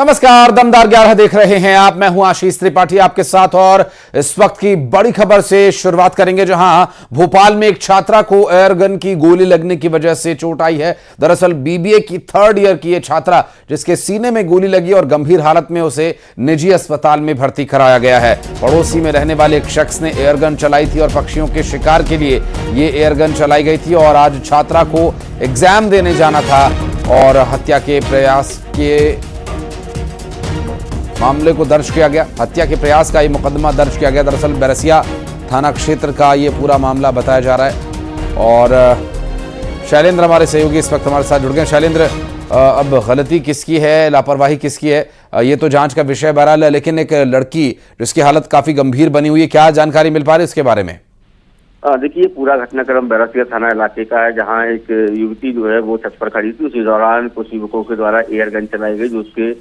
नमस्कार, दमदार 11 देख रहे हैं आप। मैं हूं आशीष त्रिपाठी आपके साथ और इस वक्त की बड़ी खबर से शुरुआत करेंगे, जहां भोपाल में एक छात्रा को एयर गन की गोली लगने की वजह से चोट आई है। दरअसल बीबीए की 3rd ईयर की यह छात्रा, जिसके सीने में गोली लगी और गंभीर हालत में उसे निजी अस्पताल में भर्ती कराया गया है। पड़ोसी में रहने वाले एक शख्स ने एयर गन चलाई थी और पक्षियों के शिकार के लिए ये एयर गन चलाई गई थी और आज छात्रा को एग्जाम देने जाना था और हत्या के प्रयास के मामले को दर्ज किया गया। हत्या के प्रयास का ये मुकदमा दर्ज किया गया। दरअसल बैरसिया थाना क्षेत्र का ये पूरा मामला बताया जा रहा है और शैलेंद्र हमारे सहयोगी इस वक्त हमारे साथ जुड़ गए। शैलेंद्र, अब गलती किसकी है, लापरवाही किसकी है, ये तो जांच का विषय बहरहाल है, लेकिन एक लड़की जिसकी हालत काफी गंभीर बनी हुई है, क्या जानकारी मिल पा रही है इसके बारे में? देखिए, पूरा घटनाक्रम बैरसिया थाना इलाके का है, जहां एक युवती जो है वो छत पर खड़ी थी। उसी दौरान कुछ युवकों के द्वारा एयर गन चलाई गई, जो उसके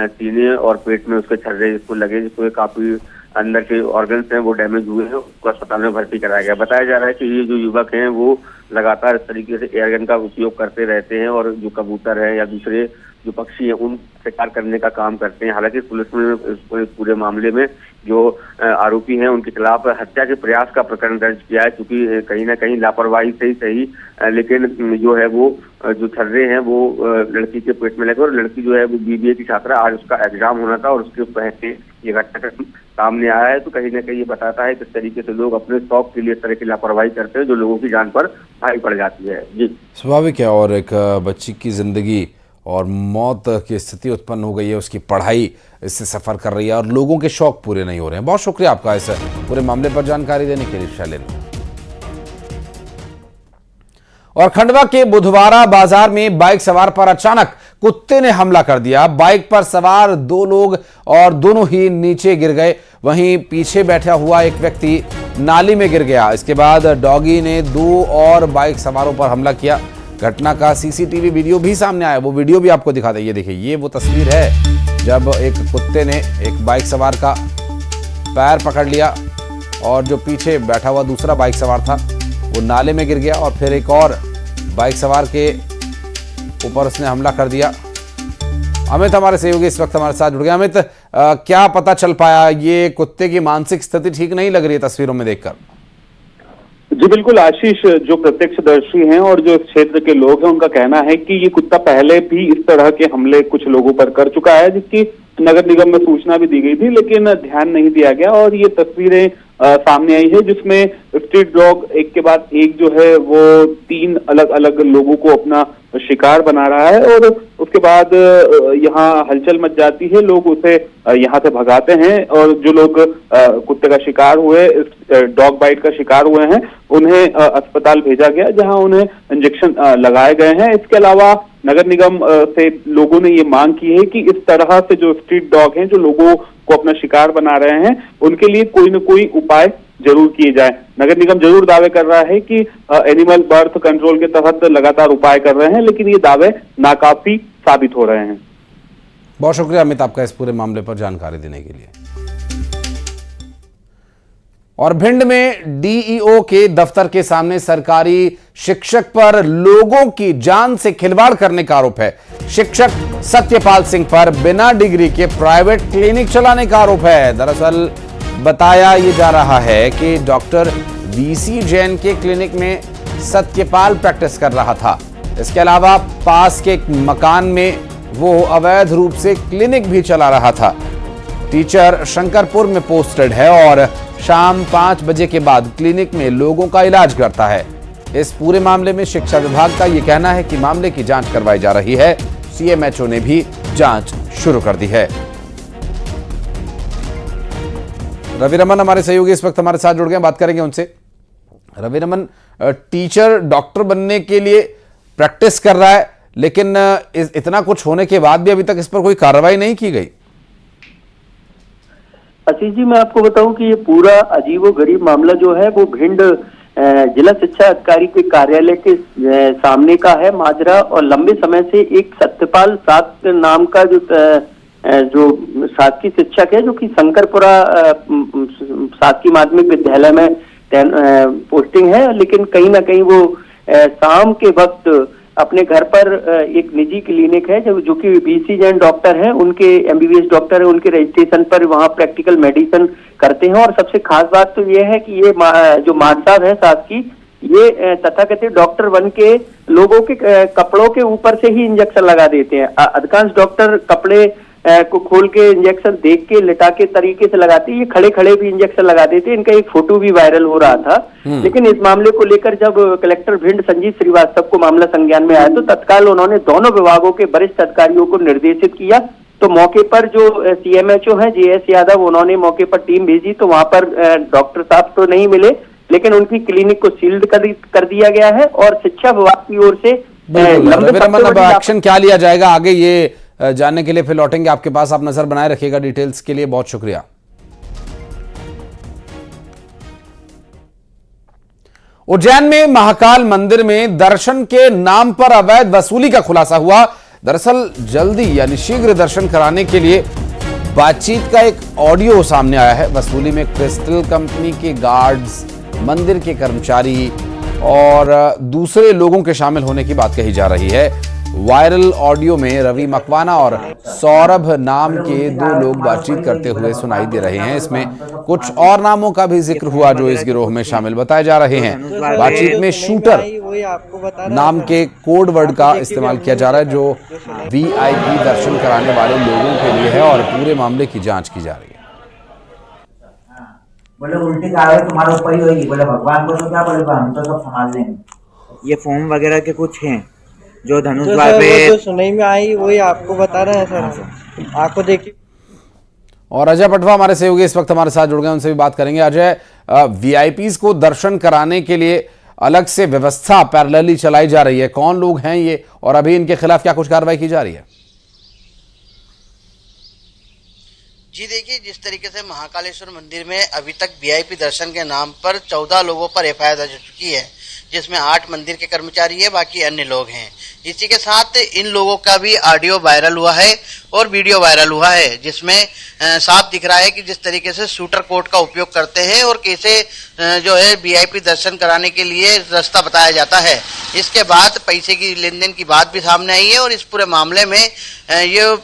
सीने और पेट में उसके छर्रे जिसको लगे, जिसको काफी अंदर के ऑर्गन्स हैं वो डैमेज हुए हैं। उसको अस्पताल में भर्ती कराया गया। बताया जा रहा है कि ये जो युवक हैं वो लगातार इस तरीके से एयरगन का उपयोग करते रहते हैं और जो कबूतर है या दूसरे जो पक्षी हैं उन शिकार करने का काम करते हैं। हालांकि पुलिस ने पूरे मामले में जो आरोपी हैं उनके खिलाफ हत्या के प्रयास का प्रकरण दर्ज किया है, क्योंकि कहीं ना कहीं लापरवाही से ही सही, लेकिन जो है वो जो छर्रे हैं वो लड़की के पेट में लगे और लड़की जो है वो बीबीए की छात्रा, आज उसका एग्जाम होना था और उसके पहले ये घटना सामने आया है। तो कहीं ना कहीं ये बताता है किस तरीके से लोग अपने शौक के लिए इस तरह की लापरवाही करते हैं जो लोगों की जान पर भारी पड़ जाती है। जी, स्वाभाविक है और एक बच्ची की जिंदगी और मौत की स्थिति उत्पन्न हो गई है, उसकी पढ़ाई इससे सफर कर रही है और लोगों के शौक पूरे नहीं हो रहे हैं। बहुत शुक्रिया आपका इस पूरे मामले पर जानकारी देने के लिए शैलेंद्र। और खंडवा के बुधवारा बाजार में बाइक सवार पर अचानक कुत्ते ने हमला कर दिया। बाइक पर सवार 2 लोग और दोनों ही नीचे गिर गए, वहीं पीछे बैठा हुआ एक व्यक्ति नाली में गिर गया। इसके बाद डॉगी ने 2 और बाइक सवारों पर हमला किया। घटना का सीसीटीवी वीडियो भी सामने आया, वो वीडियो भी आपको दिखा दें। ये देखिए, ये वो तस्वीर है जब एक कुत्ते ने एक बाइक सवार का पैर पकड़ लिया और जो पीछे बैठा हुआ दूसरा बाइक सवार था वो नाले में गिर गया और फिर एक और बाइक सवार के ऊपर उसने हमला कर दिया। अमित हमारे सहयोगी इस वक्त हमारे साथ जुड़ गए। अमित, क्या पता चल पाया? ये कुत्ते की मानसिक स्थिति ठीक नहीं लग रही है तस्वीरों में देखकर। जी बिल्कुल आशीष, जो प्रत्यक्षदर्शी हैं और जो इस क्षेत्र के लोग हैं उनका कहना है कि ये कुत्ता पहले भी इस तरह के हमले कुछ लोगों पर कर चुका है, जिसकी नगर निगम में सूचना भी दी गई थी, लेकिन ध्यान नहीं दिया गया। और ये तस्वीरें सामने आई है जिसमें स्ट्रीट डॉग एक के बाद एक जो है वो 3 अलग अलग लोगों को अपना शिकार बना रहा है और उसके बाद यहाँ हलचल मच जाती है। लोग उसे यहाँ से भगाते हैं और जो लोग कुत्ते का शिकार हुए, डॉग बाइट का शिकार हुए हैं, उन्हें अस्पताल भेजा गया, जहां उन्हें इंजेक्शन लगाए गए हैं। इसके अलावा नगर निगम से लोगों ने ये मांग की है कि इस तरह से जो स्ट्रीट डॉग हैं, जो लोगों को अपना शिकार बना रहे हैं, उनके लिए कोई न कोई उपाय जरूर किए जाए। नगर निगम जरूर दावे कर रहा है कि एनिमल बर्थ कंट्रोल के तहत लगातार उपाय कर रहे हैं, लेकिन ये दावे नाकाफी साबित हो रहे हैं। बहुत शुक्रिया अमित आपका इस पूरे मामले पर जानकारी देने के लिए। और भिंड में डीईओ के दफ्तर के सामने सरकारी शिक्षक पर लोगों की जान से खिलवाड़ करने का आरोप है। शिक्षक सत्यपाल सिंह पर बिना डिग्री के प्राइवेट क्लिनिक चलाने का आरोप है। दरअसल बताया ये जा रहा है कि डॉक्टर वीसी जैन के क्लिनिक में सत्यपाल प्रैक्टिस कर रहा था। इसके अलावा पास के एक मकान में वो अवैध रूप से क्लिनिक भी चला रहा था। टीचर शंकरपुर में पोस्टेड है और शाम 5 बजे के बाद क्लिनिक में लोगों का इलाज करता है। इस पूरे मामले में शिक्षा विभाग का यह कहना है कि मामले की जांच करवाई जा रही है। सीएमएचओ ने भी जांच शुरू कर दी है। रवि रमन हमारे सहयोगी इस वक्त हमारे साथ जुड़ गए, बात करेंगे उनसे। रवि रमन, टीचर डॉक्टर बनने के लिए प्रैक्टिस कर रहा है, लेकिन इतना कुछ होने के बाद भी अभी तक इस पर कोई कार्रवाई नहीं की गई। आशीष जी, मैं आपको बताऊं कि ये पूरा अजीबोगरीब मामला जो है वो भिंड जिला शिक्षा अधिकारी के कार्यालय के सामने का है माजरा। और लंबे समय से एक सत्यपाल सात नाम का जो शासकीय शिक्षक है, जो कि शंकरपुरा शासकीय माध्यमिक विद्यालय में पोस्टिंग है, लेकिन कहीं ना कहीं वो शाम के वक्त अपने घर पर एक निजी क्लिनिक है जो कि बीसी जैन डॉक्टर है, उनके एमबीबीएस डॉक्टर है, उनके रजिस्ट्रेशन पर वहाँ प्रैक्टिकल मेडिसिन करते हैं। और सबसे खास बात तो ये है कि ये जो मान साहब है शासकीय, ये तथाकथित डॉक्टर बन के लोगों के कपड़ों के ऊपर से ही इंजेक्शन लगा देते हैं। अधिकांश डॉक्टर कपड़े को खोल के इंजेक्शन देख के लिटा के तरीके से लगाते हैं, ये खड़े खड़े भी इंजेक्शन लगा देते हैं। इनका एक फोटो भी वायरल हो रहा था। लेकिन इस मामले को लेकर जब कलेक्टर भिंड संजीव श्रीवास्तव को मामला संज्ञान में आया तो तत्काल उन्होंने दोनों विभागों के वरिष्ठ अधिकारियों को निर्देशित किया। तो मौके पर जो सीएमएचओ है जेएस यादव, उन्होंने मौके पर टीम भेजी तो वहां पर डॉक्टर साहब तो नहीं मिले, लेकिन उनकी क्लिनिक को सील्ड कर दिया गया है। और शिक्षा विभाग की ओर से एक्शन क्या लिया जाएगा आगे, ये जानने के लिए फिर लौटेंगे आपके पास। आप नजर बनाए रखिएगा। डिटेल्स के लिए बहुत शुक्रिया। उज्जैन में महाकाल मंदिर में दर्शन के नाम पर अवैध वसूली का खुलासा हुआ। दरअसल जल्दी यानी शीघ्र दर्शन कराने के लिए बातचीत का एक ऑडियो सामने आया है। वसूली में क्रिस्टल कंपनी के गार्ड्स, मंदिर के कर्मचारी और दूसरे लोगों के शामिल होने की बात कही जा रही है। वायरल ऑडियो में रवि मकवाना और सौरभ नाम के दो लोग बातचीत करते हुए सुनाई दे रहे हैं। इसमें कुछ और नामों का भी जिक्र हुआ जो इस गिरोह में शामिल बताए जा रहे हैं। बातचीत में शूटर नाम के कोड वर्ड का इस्तेमाल किया जा रहा है जो वीआईपी दर्शन कराने वाले लोगों के लिए है और पूरे मामले की जांच की जा रही है। बोले उल्टी कार्रवाई तुम्हारे ऊपर ही होगी। बोले भगवान को तो क्या बोले, हम तो सब संभाल लेंगे। ये फॉर्म वगैरह के कुछ हैं जो धनुष जो सुनाई में आई वही आपको बता रहे हैं सर, आपको देखिए। और अजय पटवा हमारे सहयोगी इस वक्त हमारे साथ जुड़ गए, उनसे भी बात करेंगे। अजय, वीआईपीज को दर्शन कराने के लिए अलग से व्यवस्था पैरेलली चलाई जा रही है, कौन लोग हैं ये और अभी इनके खिलाफ क्या कुछ कार्रवाई की जा रही है? जी देखिए, जिस तरीके से महाकालेश्वर मंदिर में अभी तक वीआईपी दर्शन के नाम पर 14 लोगों पर एफआईआर दर्ज हो चुकी है, जिसमें 8 मंदिर के कर्मचारी है, बाकी अन्य लोग हैं। इसी के साथ इन लोगों का भी ऑडियो वायरल हुआ है और वीडियो वायरल हुआ है, जिसमें साफ दिख रहा है कि जिस तरीके से शूटर कोड का उपयोग करते हैं और कैसे जो है वीआईपी दर्शन कराने के लिए रास्ता बताया जाता है। इसके बाद पैसे की लेन देन की बात भी सामने आई है और इस पूरे मामले में ये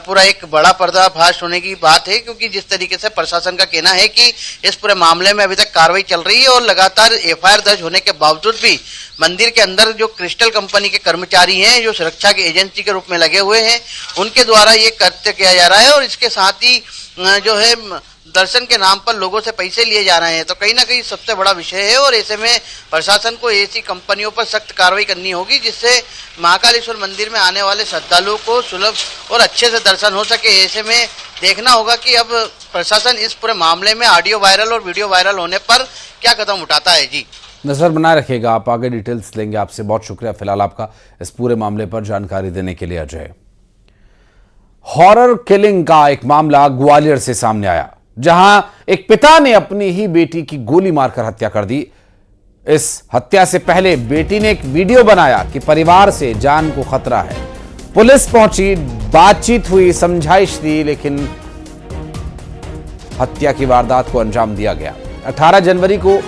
पूरा एक बड़ा पर्दाफाश होने की बात है, क्योंकि जिस तरीके से प्रशासन का कहना है कि इस पूरे मामले में अभी तक कार्रवाई चल रही है और लगातार एफआईआर दर्ज होने के बावजूद भी मंदिर के अंदर जो क्रिस्टल कंपनी के कर्मचारी हैं, जो सुरक्षा की एजेंसी के रूप में लगे हुए हैं, उनके द्वारा ये कृत्य किया जा रहा है और इसके साथ ही जो है दर्शन के नाम पर लोगों से पैसे लिए जा रहे हैं। तो कहीं ना कहीं सबसे बड़ा विषय है और ऐसे में प्रशासन को ऐसी कंपनियों पर सख्त कार्रवाई करनी होगी जिससे महाकालेश्वर मंदिर में आने वाले श्रद्धालुओं को सुलभ और अच्छे से दर्शन हो सके। ऐसे में देखना होगा कि अब प्रशासन इस पूरे मामले में ऑडियो वायरल और वीडियो वायरल होने पर क्या कदम उठाता है। जी नजर बनाए रखिएगा, आप आगे डिटेल्स लेंगे आपसे। बहुत शुक्रिया फिलहाल आपका इस पूरे मामले पर जानकारी देने के लिए अजय। हॉरर किलिंग का एक मामला ग्वालियर से सामने आया, जहां एक पिता ने अपनी ही बेटी की गोली मारकर हत्या कर दी। इस हत्या से पहले बेटी ने एक वीडियो बनाया कि परिवार से जान को खतरा है। पुलिस पहुंची, बातचीत हुई, समझाइश दी, लेकिन हत्या की वारदात को अंजाम दिया गया। 18 जनवरी को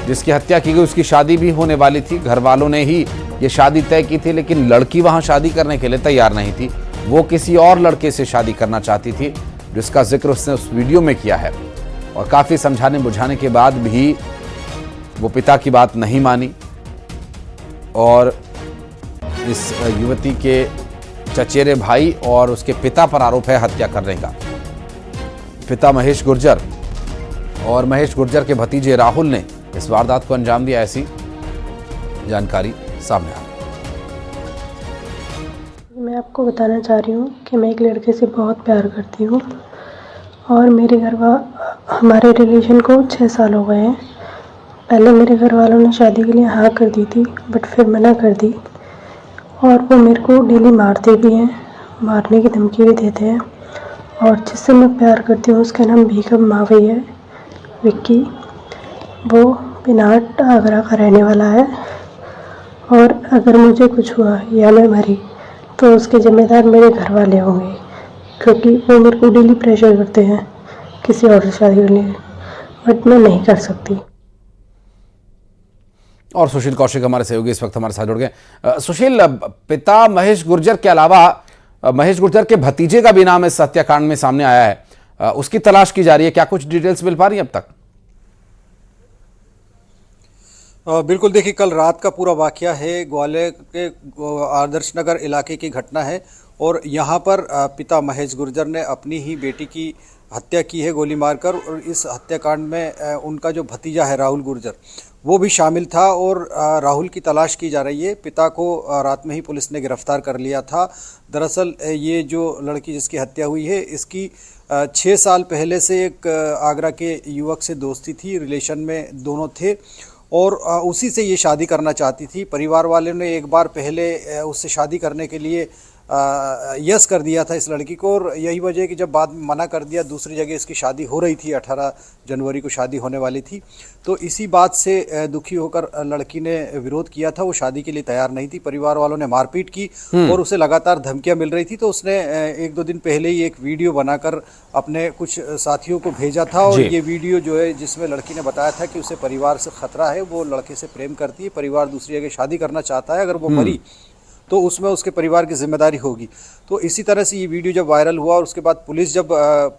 जिसकी हत्या की गई उसकी शादी भी होने वाली थी। घर वालों ने ही यह शादी तय की थी, लेकिन लड़की वहां शादी करने के लिए तैयार नहीं थी। वो किसी और लड़के से शादी करना चाहती थी, जिसका जिक्र उसने उस वीडियो में किया है। और काफी समझाने बुझाने के बाद भी वो पिता की बात नहीं मानी और इस युवती के चचेरे भाई और उसके पिता पर आरोप है हत्या करने का। पिता महेश गुर्जर और महेश गुर्जर के भतीजे राहुल ने इस वारदात को अंजाम दिया, ऐसी जानकारी सामने आ गई। मैं आपको बताना चाह रही हूँ कि मैं एक लड़के से बहुत प्यार करती हूँ और मेरे हमारे रिलेशन को 6 साल हो गए हैं। पहले मेरे घर वालों ने शादी के लिए हाँ कर दी थी, बट फिर मना कर दी और वो मेरे को डेली मारते भी हैं, मारने की धमकी भी देते हैं। और जिससे मैं प्यार करती हूँ उसका नाम बेगम मावी है, विक्की। वो पिनाट आगरा का रहने वाला है और अगर मुझे कुछ हुआ या मैं मरी तो उसके जिम्मेदार मेरे घर वाले होंगे, क्योंकि वो मेरे को डेली प्रेशर करते हैं किसी और से शादी करने, बट मैं नहीं कर सकती। और सुशील कौशिक हमारे सहयोगी इस वक्त हमारे साथ जुड़ गए। सुशील, पिता महेश गुर्जर के अलावा महेश गुर्जर के भतीजे का भी नाम इस हत्याकांड में सामने आया है, उसकी तलाश की जा रही है। क्या कुछ डिटेल्स मिल पा रही है अब तक? बिल्कुल, देखिए कल रात का पूरा वाकया है, ग्वालियर के आदर्श नगर इलाके की घटना है और यहाँ पर पिता महेश गुर्जर ने अपनी ही बेटी की हत्या की है गोली मारकर। और इस हत्याकांड में उनका जो भतीजा है राहुल गुर्जर वो भी शामिल था और राहुल की तलाश की जा रही है। पिता को रात में ही पुलिस ने गिरफ्तार कर लिया था। दरअसल ये जो लड़की जिसकी हत्या हुई है इसकी 6 साल पहले से एक आगरा के युवक से दोस्ती थी, रिलेशन में दोनों थे और उसी से ये शादी करना चाहती थी। परिवार वालों ने एक बार पहले उससे शादी करने के लिए यस कर दिया था इस लड़की को और यही वजह है कि जब बाद में मना कर दिया, दूसरी जगह इसकी शादी हो रही थी, 18 जनवरी को शादी होने वाली थी। तो इसी बात से दुखी होकर लड़की ने विरोध किया था, वो शादी के लिए तैयार नहीं थी। परिवार वालों ने मारपीट की और उसे लगातार धमकियां मिल रही थी। तो उसने 1-2 दिन पहले ही एक वीडियो बनाकर अपने कुछ साथियों को भेजा था और ये वीडियो जो है जिसमें लड़की ने बताया था कि उसे परिवार से खतरा है, वो लड़के से प्रेम करती है, परिवार दूसरी जगह शादी करना चाहता है, अगर वो मरी तो उसमें उसके परिवार की जिम्मेदारी होगी। तो इसी तरह से ये वीडियो जब वायरल हुआ और उसके बाद पुलिस जब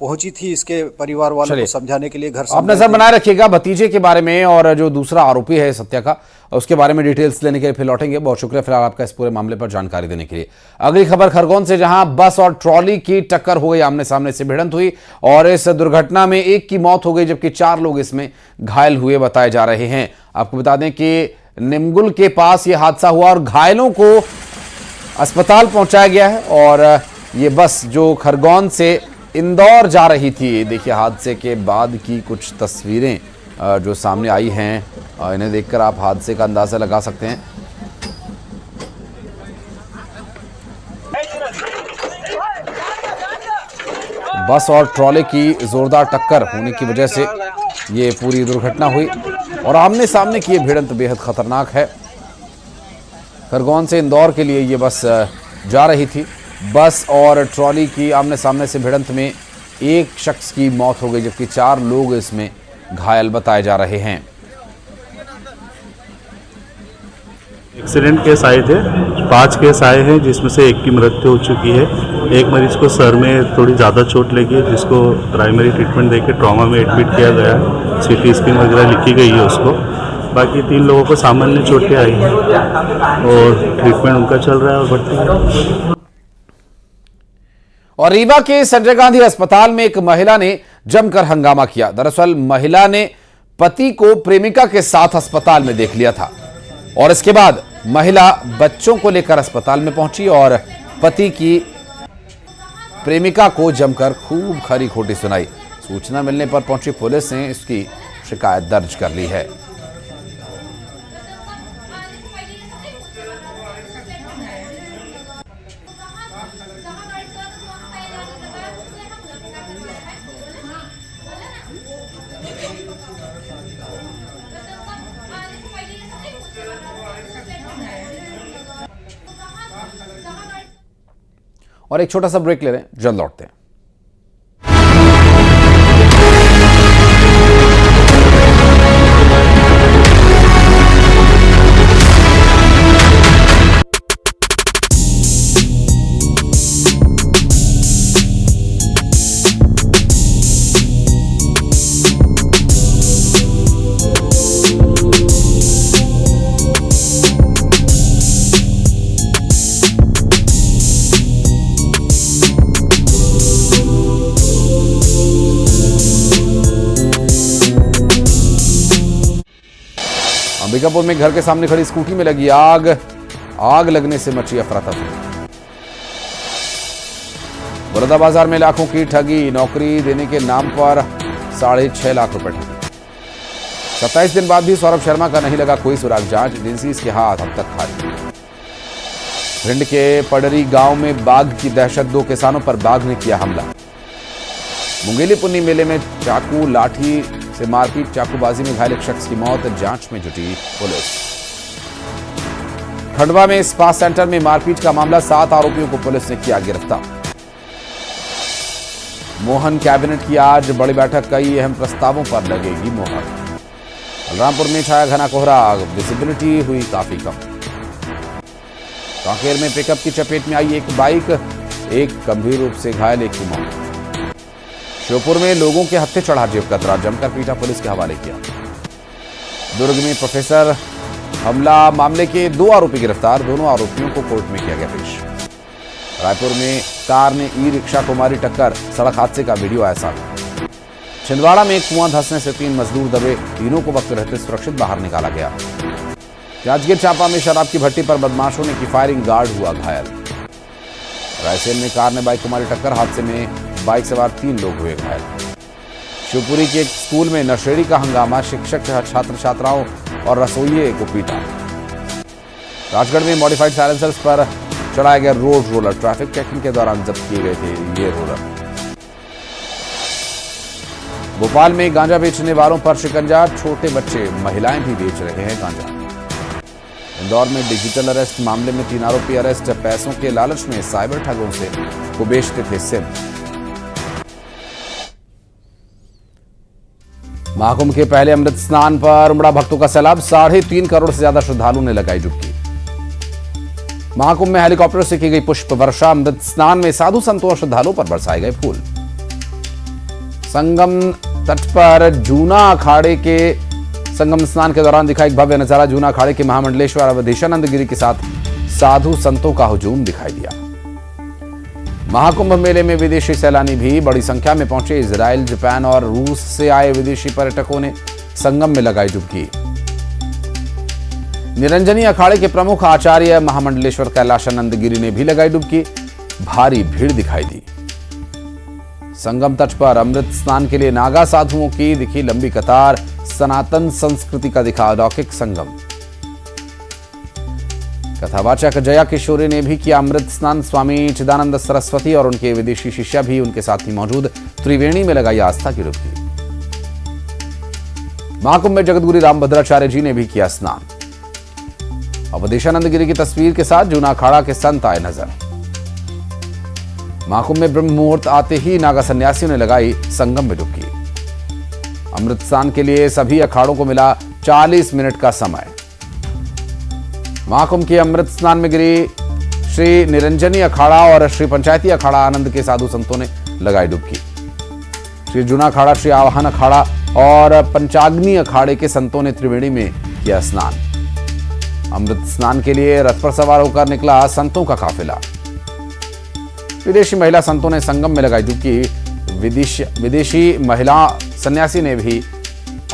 पहुंची थी इसके परिवार वालों को समझाने के लिए, घर आप नजर बनाए रखिएगा भतीजे के बारे में और जो दूसरा आरोपी है इस हत्या का, उसके बारे में डिटेल्स लेने के लिए फिर लौटेंगे। बहुत शुक्रिया फिलहाल आपका इस पूरे मामले पर जानकारी देने के लिए। अगली खबर खरगोन से, जहां बस और ट्रॉली की टक्कर हो गई, आमने सामने से भिड़ंत हुई और इस दुर्घटना में एक की मौत हो गई जबकि 4 लोग इसमें घायल हुए बताए जा रहे हैं। आपको बता दें कि निमगुल के पास यह हादसा हुआ और घायलों को अस्पताल पहुंचाया गया है और ये बस जो खरगोन से इंदौर जा रही थी, देखिए हादसे के बाद की कुछ तस्वीरें जो सामने आई हैं, इन्हें देखकर आप हादसे का अंदाजा लगा सकते हैं। बस और ट्रॉले की जोरदार टक्कर होने की वजह से ये पूरी दुर्घटना हुई और आमने सामने की ये भिड़ंत बेहद खतरनाक है। खरगोन से इंदौर के लिए ये बस जा रही थी। बस और ट्रॉली की आमने सामने से भिड़ंत में एक शख्स की मौत हो गई जबकि 4 लोग इसमें घायल बताए जा रहे हैं। एक्सीडेंट केस आए थे, 5 केस आए हैं जिसमें से 1 की मृत्यु हो चुकी है। एक मरीज को सर में थोड़ी ज़्यादा चोट लगी है जिसको प्राइमरी ट्रीटमेंट देके ट्रॉमा में एडमिट किया गया है, CT स्कैन वगैरह लिखी गई है उसको। बाकी 3 लोगों को सामान्य चोटें आई हैं और ट्रीटमेंट उनका चल रहा है और बढ़ती है। और रीवा के संजय गांधी अस्पताल में एक महिला ने जमकर हंगामा किया। दरअसल महिला ने पति को प्रेमिका के साथ अस्पताल में देख लिया था और इसके बाद महिला बच्चों को लेकर अस्पताल में पहुंची और पति की प्रेमिका को जमकर खूब खरी खोटी सुनाई। सूचना मिलने पर पहुंची पुलिस ने इसकी शिकायत दर्ज कर ली है। और एक छोटा सा ब्रेक ले रहे हैं, जल्द लौटते हैं। अंबिकापुर में घर के सामने खड़ी स्कूटी में लगी आग, आग लगने से मची अफरा-तफरी। बलौदाबाजार में लाखों की ठगी, नौकरी देने के नाम पर 6.5 लाख रुपए ठगी। 27 दिन बाद भी सौरभ शर्मा का नहीं लगा कोई सुराग, जांच एजेंसी के हाथ अब तक खाली। भिंड के पडरी गांव में बाघ की दहशत, 2 किसानों पर बाघ ने किया हमला। मुंगेली पुन्नी मेले में चाकू लाठी से मारपीट, चाकूबाजी में घायल एक शख्स की मौत, जांच में जुटी पुलिस। खंडवा में स्पा सेंटर में मारपीट का मामला, 7 आरोपियों को पुलिस ने किया गिरफ्तार। मोहन कैबिनेट की आज बड़ी बैठक, कई अहम प्रस्तावों पर लगेगी मोहर। बलरामपुर में छाया घना कोहरा, विजिबिलिटी हुई काफी कम। कांकेर में पिकअप की चपेट में आई एक बाइक, एक गंभीर रूप से घायल, एक की मौत। श्योपुर में लोगों के हत्थे चढ़ा जेब कतरा, जमकर पीटा, पुलिस के हवाले किया। दुर्ग में प्रोफेसर हमला मामले के 2 आरोपी गिरफ्तार, दोनों आरोपियों को कोर्ट में किया गया पेश। रायपुर में कार ने ई रिक्शा को मारी टक्कर, सड़क हादसे का वीडियो आया सामने। छिंदवाड़ा में कुआं धंसने से 3 मजदूर दबे, तीनों को वक्त रहते सुरक्षित बाहर निकाला गया। जांजगीर चांपा में शराब की भट्टी पर बदमाशों ने की फायरिंग, गार्ड हुआ घायल। रायसेन में कार ने बाइक को मारी टक्कर, हादसे में बाइक सवार 3 लोग हुए घायल। शिवपुरी के एक स्कूल में नशेड़ी का हंगामा, शिक्षक छात्र छात्राओं और रसोइये को पीटा। राजगढ़ में मॉडिफाइड साइलेंसर्स पर चढ़ाया गया रोड रोलर, ट्रैफिक चेकिंग के दौरान जब्त किए गए थे ये रोलर। भोपाल में गांजा बेचने वालों पर शिकंजा, छोटे बच्चे महिलाएं भी बेच रहे हैं गांजा। इंदौर में डिजिटल अरेस्ट मामले में 3 आरोपी अरेस्ट, पैसों के लालच में साइबर ठगों से को बेचते थे सिम। महाकुंभ के पहले अमृत स्नान पर उमड़ा भक्तों का सैलाब, 3.5 करोड़ से ज्यादा श्रद्धालुओं ने लगाई डुबकी। महाकुंभ में हेलीकॉप्टर से की गई पुष्प वर्षा, अमृत स्नान में साधु संतों और श्रद्धालुओं पर बरसाए गए फूल। संगम तट पर जूना अखाड़े के संगम स्नान के दौरान दिखा एक भव्य नजारा, जूना अखाड़े के महामंडलेश्वर अवधेशानंद गिरी के साथ साधु संतों का हुजूम दिखाई दिया। महाकुंभ मेले में विदेशी सैलानी भी बड़ी संख्या में पहुंचे, इजराइल, जापान और रूस से आए विदेशी पर्यटकों ने संगम में लगाई डुबकी। निरंजनी अखाड़े के प्रमुख आचार्य महामंडलेश्वर कैलाशानंद गिरी ने भी लगाई डुबकी, भारी भीड़ दिखाई दी। संगम तट पर अमृत स्नान के लिए नागा साधुओं की दिखी लंबी कतार, सनातन संस्कृति का दिखा अलौकिक संगम। कथावाचक जया किशोरी ने भी किया अमृत स्नान, स्वामी चिदानंद सरस्वती और उनके विदेशी शिष्या भी उनके साथ ही मौजूद, त्रिवेणी में लगाई आस्था की डुबकी। महाकुंभ में जगतगुरु रामभद्राचार्य जी ने भी किया स्नान। अवधेशानंद गिरी की तस्वीर के साथ जूना अखाड़ा के संत आए नजर। महाकुंभ में ब्रह्म मुहूर्त आते ही नागा सन्यासियों ने लगाई संगम में डुबकी। अमृत स्नान के लिए सभी अखाड़ों को मिला 40 मिनट का समय। महाकुंभ के अमृत स्नान में गिरी श्री निरंजनी अखाड़ा और श्री पंचायती अखाड़ा आनंद के साधु संतों ने लगाई डुबकी। श्री जूना अखाड़ा, श्री आवाहन अखाड़ा और पंचाग्नि अखाड़े के संतों ने त्रिवेणी में किया स्नान। अमृत स्नान के लिए रथ पर सवार होकर निकला संतों का काफिला। विदेशी महिला संतों ने संगम में लगाई डुबकी। विदेशी महिला सन्यासी ने भी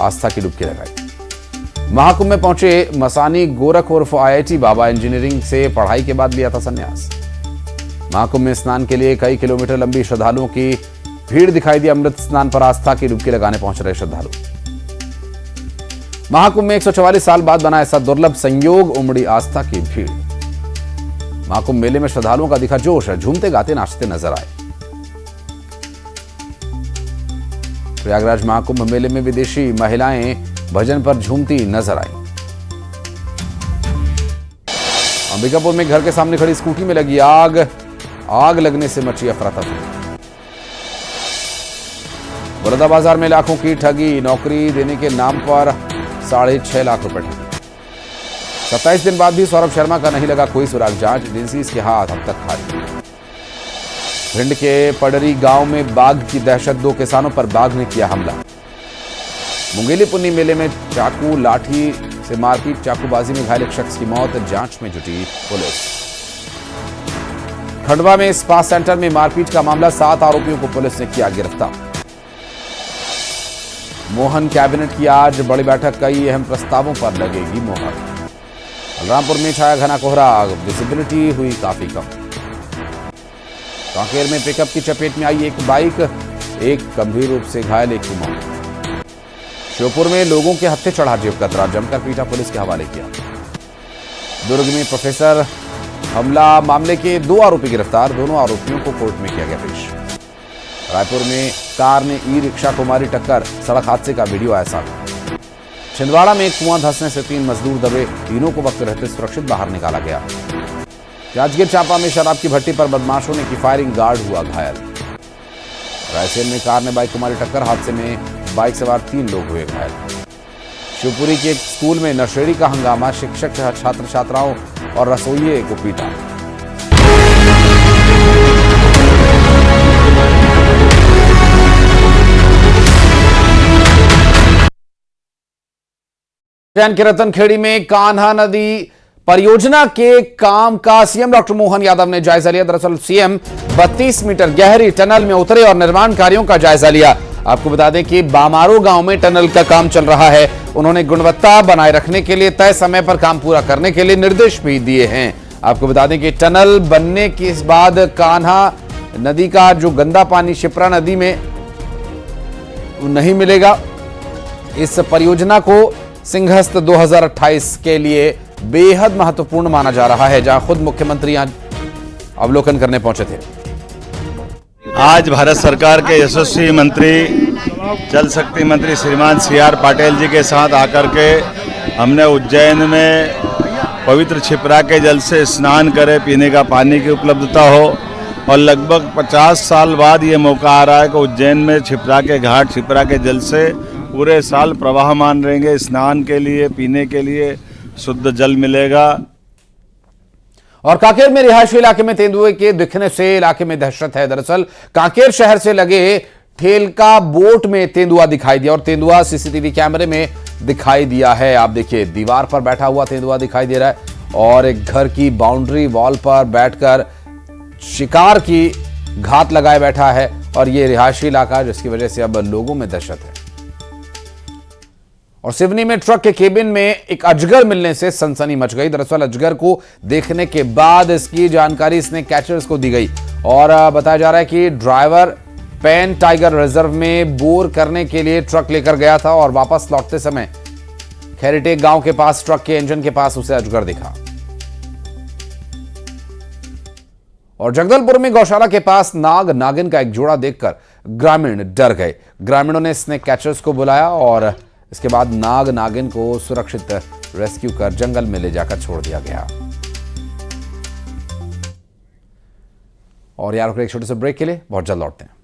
आस्था की डुबकी लगाई। महाकुंभ में पहुंचे मसानी गोरख उर्फ IIT बाबा, इंजीनियरिंग से पढ़ाई के बाद लिया था संन्यास। महाकुंभ में स्नान के लिए कई किलोमीटर लंबी श्रद्धालुओं की भीड़ दिखाई दी। अमृत स्नान पर आस्था की डुबकी लगाने पहुंच रहे श्रद्धालु। महाकुंभ में 144 साल बाद बना ऐसा दुर्लभ संयोग, उमड़ी आस्था की भीड़। महाकुंभ मेले में श्रद्धालुओं का दिखा जोश, झूमते गाते नाचते नजर आए। प्रयागराज महाकुंभ मेले में विदेशी महिलाएं भजन पर झूमती नजर आई। अंबिकापुर में घर के सामने खड़ी स्कूटी में लगी आग लगने से मची अफरा-तफरी। बड़ौदा बाजार में लाखों की ठगी, नौकरी देने के नाम पर 6.5 लाख रुपए ठगी। 27 दिन बाद भी सौरभ शर्मा का नहीं लगा कोई सुराग, जांच एजेंसी के हाथ अब तक खाली। भिंड के पडरी गांव में बाघ की दहशत, 2 किसानों पर बाघ ने किया हमला। मुंगेली पुन्नी मेले में चाकू लाठी से मारपीट, चाकूबाजी में घायल एक शख्स की मौत, जांच में जुटी पुलिस। खंडवा में स्पा सेंटर में मारपीट का मामला, 7 आरोपियों को पुलिस ने किया गिरफ्तार। मोहन कैबिनेट की आज बड़ी बैठक, कई अहम प्रस्तावों पर लगेगी मोहर। बलरामपुर में छाया घना कोहरा, विजिबिलिटी हुई काफी कम। कांकेर में पिकअप की चपेट में आई एक बाइक, एक गंभीर रूप से घायल, एक की मौत। श्योपुर में लोगों के हत्थे चढ़ा जेब कतरा, जमकर पीटा, पुलिस के हवाले किया। दुर्ग में प्रोफेसर हमला मामले के 2 आरोपी गिरफ्तार, दोनों आरोपियों को कोर्ट में किया गया पेश। रायपुर में कार ने ई रिक्शा को मारी टक्कर, सड़क हादसे का वीडियो आया सामने। छिंदवाड़ा में कुआं धंसने से 3 मजदूर दबे, तीनों को वक्त रहते सुरक्षित बाहर निकाला गया। जांजगीर चांपा में शराब की भट्टी पर बदमाशों ने की फायरिंग, गार्ड हुआ घायल। रायसेन में कार ने बाइक को मारी टक्कर, हादसे में बाइक सवार 3 लोग हुए घायल। शिवपुरी के एक स्कूल में नशेड़ी का हंगामा, शिक्षक छात्र छात्राओं और रसोइये को पीटा। के रतनखेड़ी में कान्हा नदी परियोजना के काम का सीएम डॉक्टर मोहन यादव ने जायजा लिया। दरअसल सीएम 32 मीटर गहरी टनल में उतरे और निर्माण कार्यों का जायजा लिया। आपको बता दें कि बामारो गांव में टनल का काम चल रहा है। उन्होंने गुणवत्ता बनाए रखने के लिए तय समय पर काम पूरा करने के लिए निर्देश भी दिए हैं। आपको बता दें कि टनल बनने के बाद कान्हा नदी का जो गंदा पानी शिप्रा नदी में नहीं मिलेगा। इस परियोजना को सिंहस्थ 2028 के लिए बेहद महत्वपूर्ण माना जा रहा है, जहां खुद मुख्यमंत्री यहां अवलोकन करने पहुंचे थे। आज भारत सरकार के यशस्वी मंत्री जल शक्ति मंत्री श्रीमान CR पाटिल जी के साथ आकर के हमने उज्जैन में पवित्र क्षिप्रा के जल से स्नान करें, पीने का पानी की उपलब्धता हो। और लगभग 50 साल बाद ये मौका आ रहा है कि उज्जैन में क्षिप्रा के घाट क्षिप्रा के जल से पूरे साल प्रवाहमान रहेंगे। स्नान के लिए, पीने के लिए शुद्ध जल मिलेगा। और कांकेर में रिहायशी इलाके में तेंदुए के दिखने से इलाके में दहशत है। दरअसल कांकेर शहर से लगे ठेलका बोट में तेंदुआ दिखाई दिया और तेंदुआ सीसीटीवी कैमरे में दिखाई दिया है। आप देखिए, दीवार पर बैठा हुआ तेंदुआ दिखाई दे रहा है और एक घर की बाउंड्री वॉल पर बैठकर शिकार की घात लगाए बैठा है। और यह रिहायशी इलाका, जिसकी वजह से अब लोगों में दहशत है। और सिवनी में ट्रक के केबिन में एक अजगर मिलने से सनसनी मच गई। दरअसल अजगर को देखने के बाद इसकी जानकारी स्नेक कैचर्स को दी गई और बताया जा रहा है कि ड्राइवर पेन टाइगर रिजर्व में बोर करने के लिए ट्रक लेकर गया था और वापस लौटते समय खैरिटेक गांव के पास ट्रक के इंजन के पास उसे अजगर दिखा। और जगदलपुर में गौशाला के पास नाग नागिन का एक जोड़ा देखकर ग्रामीण डर गए। ग्रामीणों ने स्नेक कैचर्स को बुलाया और इसके बाद नाग नागिन को सुरक्षित रेस्क्यू कर जंगल में ले जाकर छोड़ दिया गया। और यार एक छोटे से ब्रेक के लिए बहुत जल्द लौटते हैं।